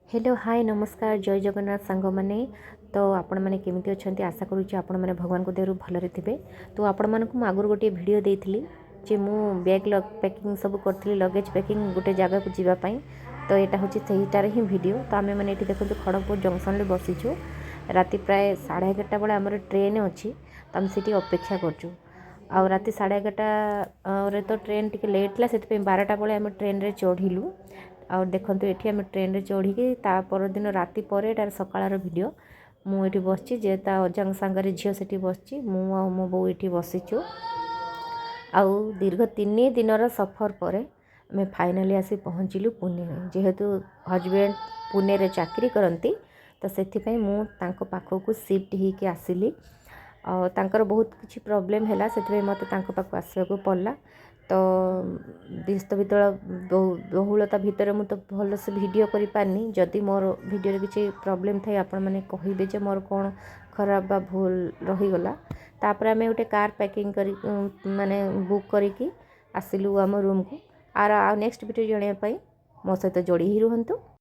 Hello hi नमस्कार जय जगन्नाथ सांग मैंने तो आपण मैंने केमी अच्छा आशा करुच्ची आपण मैंने भगवान को देहरु भलरे थे। तो आपण मानक आगुरी गोटे वीडियो देती जे मु बैग पैकिंग सब करी लगेज पैकिंग गोटे जगह को जीवाई। तो यहाँ हूँ से ही वीडियो। तो आम मैंने ये देखो खड़गपुर जंक्शन में बसीचु राति प्राय 11:30 बेले आमर ट्रेन अच्छी तो आम से अपेक्षा करचु। आ राति 11:30 तो ट्रेन टी लेट था से 12टा बेले आम ट्रेन रे चढ़िलु। आ देखो ये आम ट्रेन रे चढ़ी परदिन राति पर एटार सकाळर वीडियो मुझे बसची जे ता अजांग सांगरे झील से बसची मो बो ये बसीचु। आउ दीर्घ 3 दिनर सफर पर आम फाइनाली आसी पहुँचलु पुणे। जेहेतु हजबैंड पुणे रे चाकरी करती तो से मुझे पाखक शिफ्ट होके आसिली। तांकर बहुत किसी प्रोब्लेम है से मत पाक आसवाक पड़ा। तो व्यस्त वितल बहुलता भितर मुझे तो भल से वीडियो करि पारनी। जदि मोर वीडियो किसी प्रोब्लेम थाए आपण मैंने कहे जे मोर कौन खराब बा भूल रहीगला। तापर आम गोटे कार पैकिंग करी माने बुक करी आसिलु आम रूम को। आर नेक्स्ट वीडियो जानापी मो सहित जोड़ी ही रुहंतु।